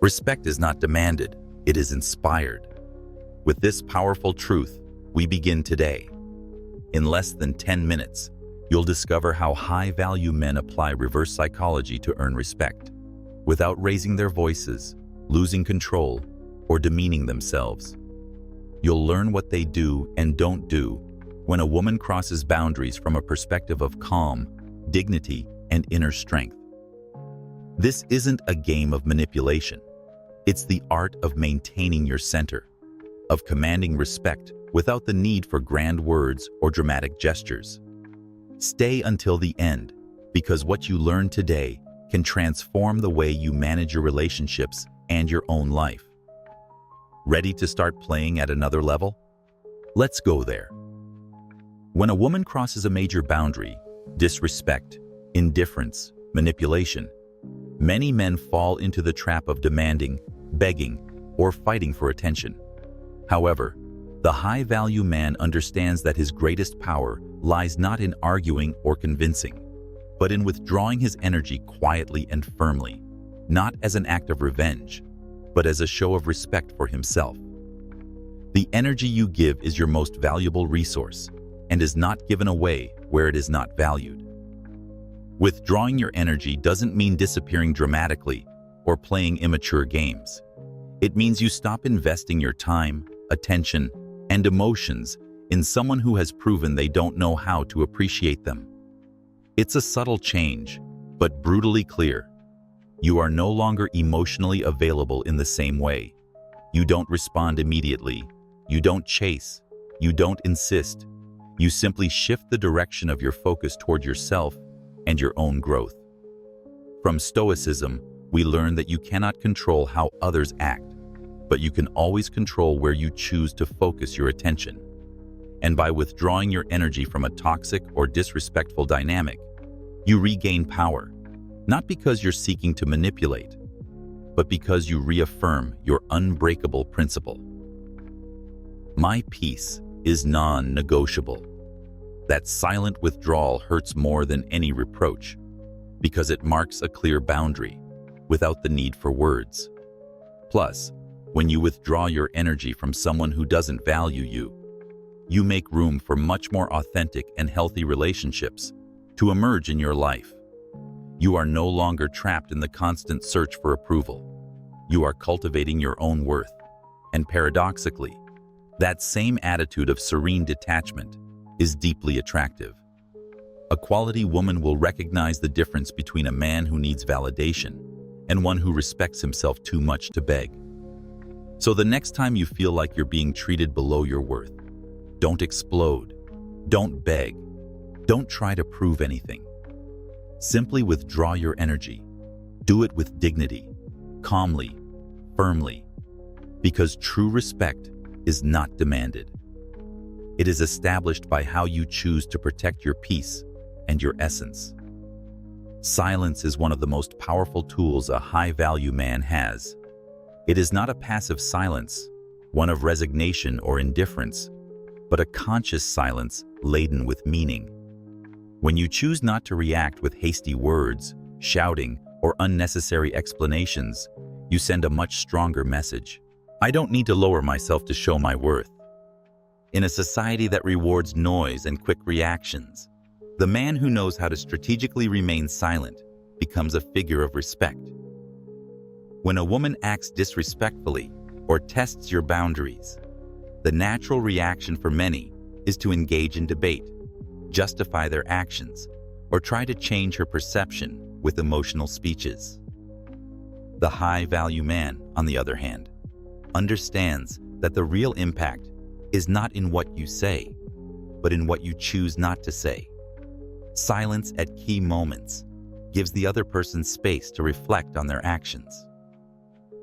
Respect is not demanded, it is inspired. With this powerful truth, we begin today. In less than 10 minutes, you'll discover how high-value men apply reverse psychology to earn respect, without raising their voices, losing control, or demeaning themselves. You'll learn what they do and don't do when a woman crosses boundaries from a perspective of calm, dignity, and inner strength. This isn't a game of manipulation. It's the art of maintaining your center, of commanding respect without the need for grand words or dramatic gestures. Stay until the end, because what you learn today can transform the way you manage your relationships and your own life. Ready to start playing at another level? Let's go there. When a woman crosses a major boundary, disrespect, indifference, manipulation, many men fall into the trap of demanding, begging, or fighting for attention. However, the high-value man understands that his greatest power lies not in arguing or convincing, but in withdrawing his energy quietly and firmly, not as an act of revenge, but as a show of respect for himself. The energy you give is your most valuable resource and is not given away where it is not valued. Withdrawing your energy doesn't mean disappearing dramatically or playing immature games. It means you stop investing your time, attention, and emotions in someone who has proven they don't know how to appreciate them. It's a subtle change, but brutally clear. You are no longer emotionally available in the same way. You don't respond immediately. You don't chase. You don't insist. You simply shift the direction of your focus toward yourself and your own growth. From Stoicism, we learn that you cannot control how others act, but you can always control where you choose to focus your attention. And by withdrawing your energy from a toxic or disrespectful dynamic, you regain power, not because you're seeking to manipulate, but because you reaffirm your unbreakable principle. My peace is non-negotiable. That silent withdrawal hurts more than any reproach, because it marks a clear boundary, without the need for words. Plus, when you withdraw your energy from someone who doesn't value you, you make room for much more authentic and healthy relationships to emerge in your life. You are no longer trapped in the constant search for approval. You are cultivating your own worth. And paradoxically, that same attitude of serene detachment is deeply attractive. A quality woman will recognize the difference between a man who needs validation and one who respects himself too much to beg. So the next time you feel like you're being treated below your worth, don't explode, don't beg, don't try to prove anything. Simply withdraw your energy. Do it with dignity, calmly, firmly, because true respect is not demanded. It is established by how you choose to protect your peace and your essence. Silence is one of the most powerful tools a high-value man has. It is not a passive silence, one of resignation or indifference, but a conscious silence laden with meaning. When you choose not to react with hasty words, shouting, or unnecessary explanations, you send a much stronger message. I don't need to lower myself to show my worth. In a society that rewards noise and quick reactions, the man who knows how to strategically remain silent becomes a figure of respect. When a woman acts disrespectfully or tests your boundaries, the natural reaction for many is to engage in debate, justify their actions, or try to change her perception with emotional speeches. The high-value man, on the other hand, understands that the real impact is not in what you say, but in what you choose not to say. Silence at key moments gives the other person space to reflect on their actions.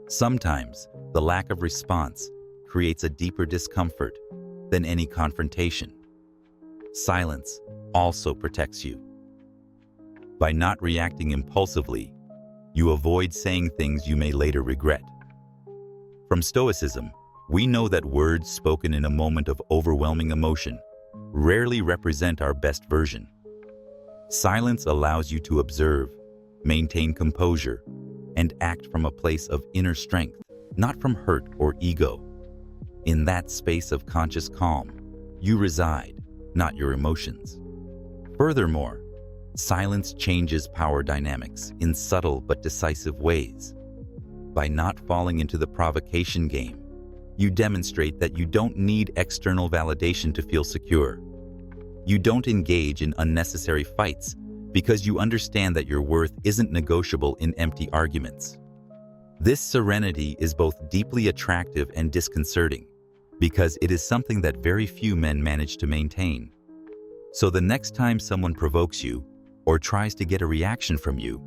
Sometimes, the lack of response creates a deeper discomfort than any confrontation. Silence also protects you. By not reacting impulsively, you avoid saying things you may later regret. From Stoicism, we know that words spoken in a moment of overwhelming emotion rarely represent our best version. Silence allows you to observe, maintain composure, and act from a place of inner strength, not from hurt or ego. In that space of conscious calm, you reside, not your emotions. Furthermore, silence changes power dynamics in subtle but decisive ways. By not falling into the provocation game, you demonstrate that you don't need external validation to feel secure. You don't engage in unnecessary fights because you understand that your worth isn't negotiable in empty arguments. This serenity is both deeply attractive and disconcerting because it is something that very few men manage to maintain. So the next time someone provokes you or tries to get a reaction from you,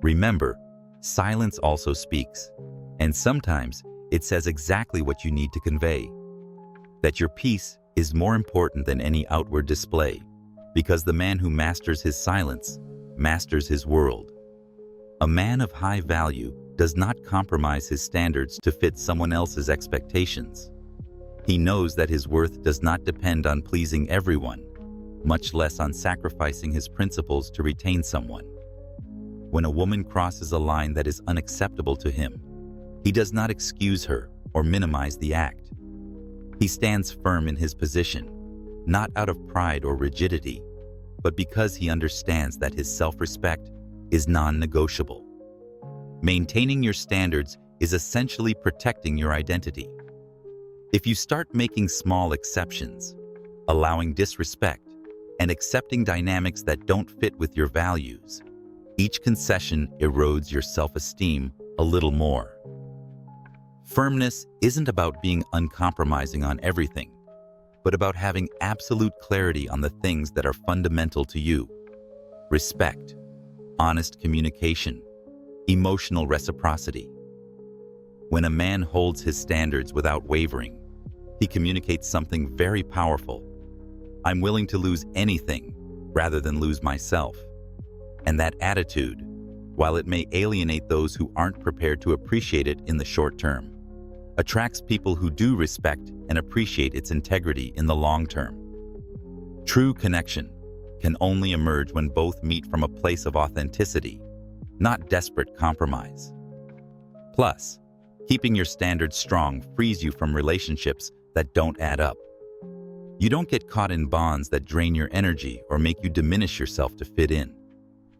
remember, silence also speaks, and sometimes it says exactly what you need to convey. That your peace is more important than any outward display, because the man who masters his silence masters his world. A man of high value does not compromise his standards to fit someone else's expectations. He knows that his worth does not depend on pleasing everyone, much less on sacrificing his principles to retain someone. When a woman crosses a line that is unacceptable to him, he does not excuse her or minimize the act. He stands firm in his position, not out of pride or rigidity, but because he understands that his self-respect is non-negotiable. Maintaining your standards is essentially protecting your identity. If you start making small exceptions, allowing disrespect, and accepting dynamics that don't fit with your values, each concession erodes your self-esteem a little more. Firmness isn't about being uncompromising on everything, but about having absolute clarity on the things that are fundamental to you. Respect, honest communication, emotional reciprocity. When a man holds his standards without wavering, he communicates something very powerful. I'm willing to lose anything rather than lose myself. And that attitude, while it may alienate those who aren't prepared to appreciate it in the short term, attracts people who do respect and appreciate its integrity in the long term. True connection can only emerge when both meet from a place of authenticity, not desperate compromise. Plus, keeping your standards strong frees you from relationships that don't add up. You don't get caught in bonds that drain your energy or make you diminish yourself to fit in.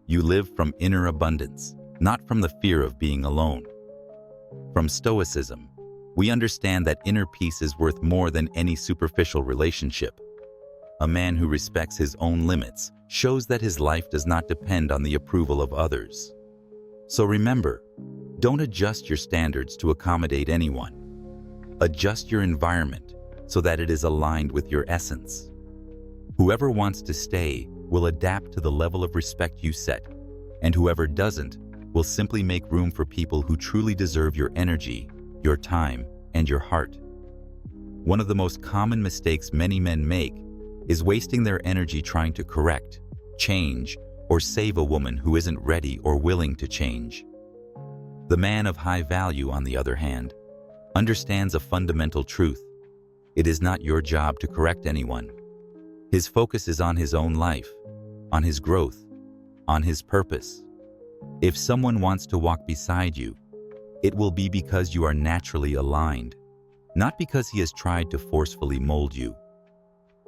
You live from inner abundance, not from the fear of being alone. From Stoicism, we understand that inner peace is worth more than any superficial relationship. A man who respects his own limits shows that his life does not depend on the approval of others. So remember, don't adjust your standards to accommodate anyone. Adjust your environment so that it is aligned with your essence. Whoever wants to stay will adapt to the level of respect you set, and whoever doesn't will simply make room for people who truly deserve your energy, your time, and your heart. One of the most common mistakes many men make is wasting their energy trying to correct, change, or save a woman who isn't ready or willing to change. The man of high value, on the other hand, understands a fundamental truth. It is not your job to correct anyone. His focus is on his own life, on his growth, on his purpose. If someone wants to walk beside you, it will be because you are naturally aligned, not because he has tried to forcefully mold you.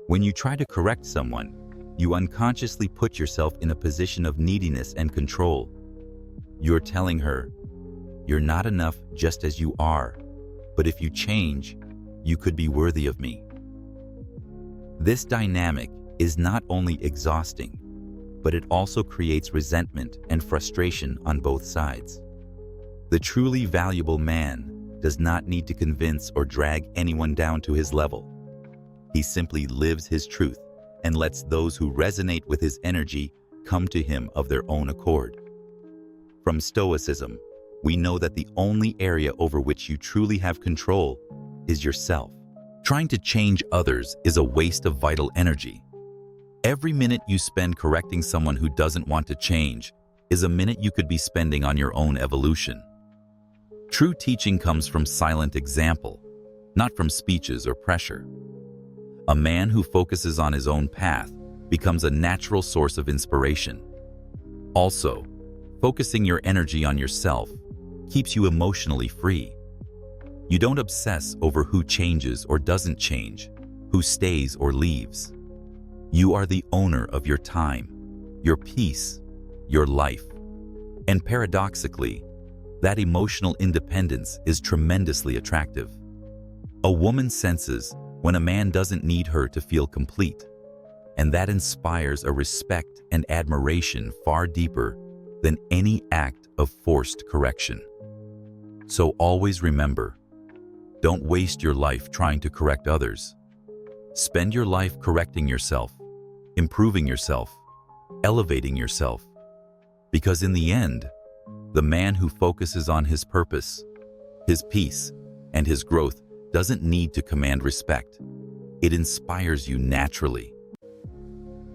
When you try to correct someone, you unconsciously put yourself in a position of neediness and control. You're telling her, you're not enough just as you are, but if you change, you could be worthy of me. This dynamic is not only exhausting, but it also creates resentment and frustration on both sides. The truly valuable man does not need to convince or drag anyone down to his level. He simply lives his truth and lets those who resonate with his energy come to him of their own accord. From Stoicism, we know that the only area over which you truly have control is yourself. Trying to change others is a waste of vital energy. Every minute you spend correcting someone who doesn't want to change is a minute you could be spending on your own evolution. True teaching comes from silent example, not from speeches or pressure. A man who focuses on his own path becomes a natural source of inspiration. Also, focusing your energy on yourself keeps you emotionally free. You don't obsess over who changes or doesn't change, who stays or leaves. You are the owner of your time, your peace, your life. And paradoxically, that emotional independence is tremendously attractive. A woman senses when a man doesn't need her to feel complete, and that inspires a respect and admiration far deeper than any act of forced correction. So always remember, don't waste your life trying to correct others. Spend your life correcting yourself, improving yourself, elevating yourself. Because in the end, the man who focuses on his purpose, his peace, and his growth doesn't need to command respect. It inspires you naturally.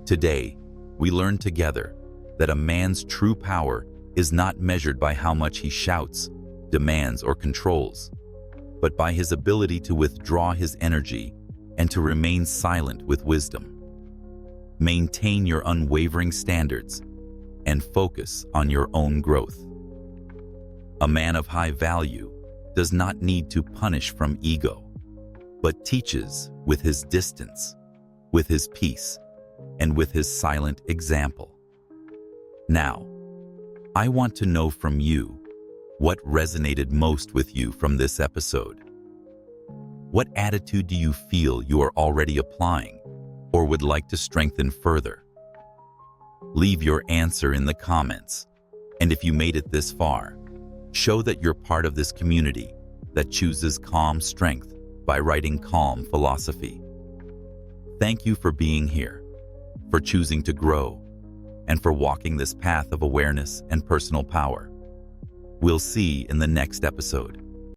Today, we learn together that a man's true power is not measured by how much he shouts, demands, or controls, but by his ability to withdraw his energy and to remain silent with wisdom. Maintain your unwavering standards and focus on your own growth. A man of high value does not need to punish from ego, but teaches with his distance, with his peace, and with his silent example. Now, I want to know from you what resonated most with you from this episode. What attitude do you feel you are already applying or would like to strengthen further? Leave your answer in the comments, and if you made it this far, show that you're part of this community that chooses calm strength by writing calm philosophy. Thank you for being here, for choosing to grow, and for walking this path of awareness and personal power. We'll see in the next episode.